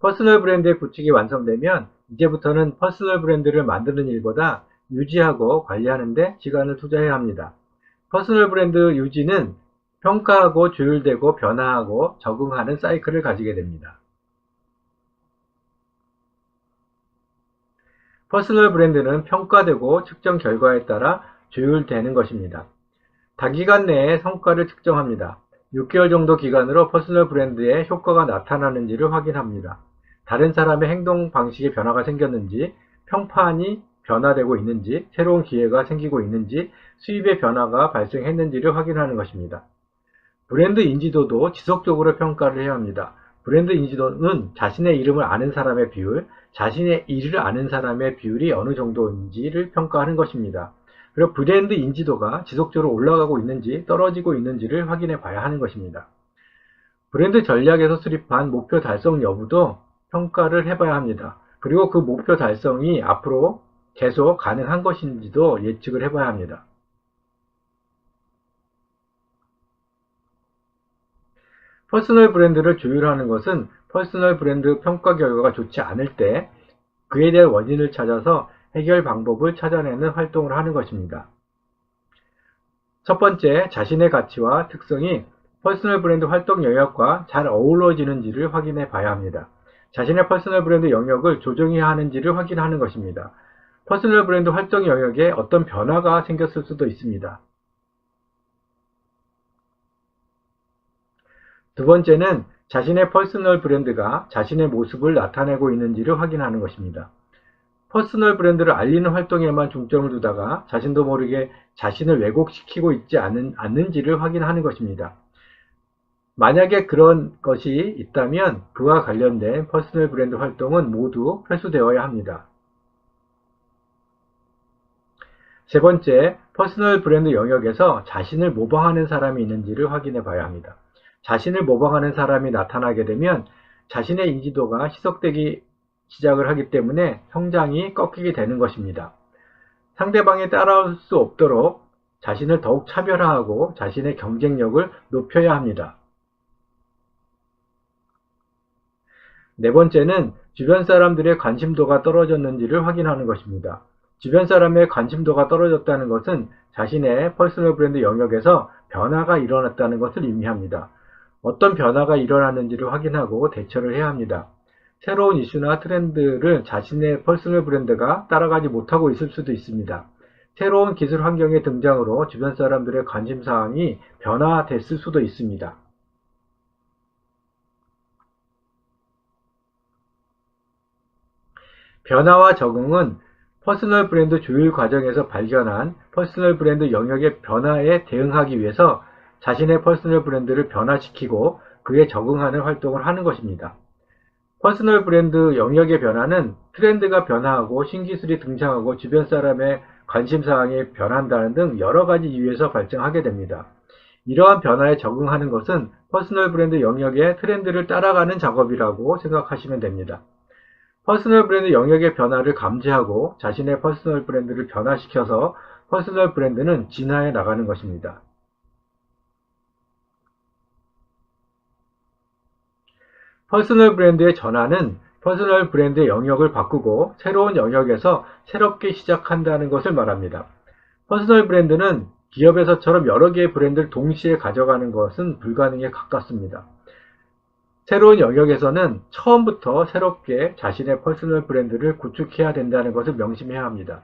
퍼스널 브랜드의 구축이 완성되면 이제부터는 퍼스널 브랜드를 만드는 일보다 유지하고 관리하는 데 시간을 투자해야 합니다. 퍼스널 브랜드 유지는 평가하고 조율되고 변화하고 적응하는 사이클을 가지게 됩니다. 퍼스널 브랜드는 평가되고 측정 결과에 따라 조율되는 것입니다. 단기간 내에 성과를 측정합니다. 6개월 정도 기간으로 퍼스널 브랜드의 효과가 나타나는지를 확인합니다. 다른 사람의 행동 방식에 변화가 생겼는지, 평판이 변화되고 있는지, 새로운 기회가 생기고 있는지, 수입의 변화가 발생했는지를 확인하는 것입니다. 브랜드 인지도도 지속적으로 평가를 해야 합니다. 브랜드 인지도는 자신의 이름을 아는 사람의 비율, 자신의 일을 아는 사람의 비율이 어느 정도인지를 평가하는 것입니다. 그리고 브랜드 인지도가 지속적으로 올라가고 있는지 떨어지고 있는지를 확인해 봐야 하는 것입니다. 브랜드 전략에서 수립한 목표 달성 여부도 평가를 해봐야 합니다. 그리고 그 목표 달성이 앞으로 계속 가능한 것인지도 예측을 해봐야 합니다. 퍼스널 브랜드를 조율하는 것은 퍼스널 브랜드 평가 결과가 좋지 않을 때 그에 대한 원인을 찾아서 해결 방법을 찾아내는 활동을 하는 것입니다. 첫 번째, 자신의 가치와 특성이 퍼스널 브랜드 활동 영역과 잘 어우러지는지를 확인해 봐야 합니다. 자신의 퍼스널 브랜드 영역을 조정해야 하는지를 확인하는 것입니다. 퍼스널 브랜드 활동 영역에 어떤 변화가 생겼을 수도 있습니다. 두 번째는 자신의 퍼스널 브랜드가 자신의 모습을 나타내고 있는지를 확인하는 것입니다. 퍼스널 브랜드를 알리는 활동에만 중점을 두다가 자신도 모르게 자신을 왜곡시키고 있지 않는지를 확인하는 것입니다. 만약에 그런 것이 있다면 그와 관련된 퍼스널 브랜드 활동은 모두 회수되어야 합니다. 세 번째, 퍼스널 브랜드 영역에서 자신을 모방하는 사람이 있는지를 확인해 봐야 합니다. 자신을 모방하는 사람이 나타나게 되면 자신의 인지도가 희석되기 시작을 하기 때문에 성장이 꺾이게 되는 것입니다. 상대방이 따라올 수 없도록 자신을 더욱 차별화하고 자신의 경쟁력을 높여야 합니다. 네 번째는 주변 사람들의 관심도가 떨어졌는지를 확인하는 것입니다. 주변 사람의 관심도가 떨어졌다는 것은 자신의 퍼스널 브랜드 영역에서 변화가 일어났다는 것을 의미합니다. 어떤 변화가 일어났는지를 확인하고 대처를 해야 합니다. 새로운 이슈나 트렌드를 자신의 퍼스널 브랜드가 따라가지 못하고 있을 수도 있습니다. 새로운 기술 환경의 등장으로 주변 사람들의 관심사항이 변화됐을 수도 있습니다. 변화와 적응은 퍼스널 브랜드 조율 과정에서 발견한 퍼스널 브랜드 영역의 변화에 대응하기 위해서 자신의 퍼스널 브랜드를 변화시키고 그에 적응하는 활동을 하는 것입니다. 퍼스널 브랜드 영역의 변화는 트렌드가 변화하고 신기술이 등장하고 주변 사람의 관심사항이 변한다는 등 여러 가지 이유에서 발생하게 됩니다. 이러한 변화에 적응하는 것은 퍼스널 브랜드 영역의 트렌드를 따라가는 작업이라고 생각하시면 됩니다. 퍼스널 브랜드 영역의 변화를 감지하고 자신의 퍼스널 브랜드를 변화시켜서 퍼스널 브랜드는 진화해 나가는 것입니다. 퍼스널 브랜드의 전환은 퍼스널 브랜드의 영역을 바꾸고 새로운 영역에서 새롭게 시작한다는 것을 말합니다. 퍼스널 브랜드는 기업에서처럼 여러 개의 브랜드를 동시에 가져가는 것은 불가능에 가깝습니다. 새로운 영역에서는 처음부터 새롭게 자신의 퍼스널 브랜드를 구축해야 된다는 것을 명심해야 합니다.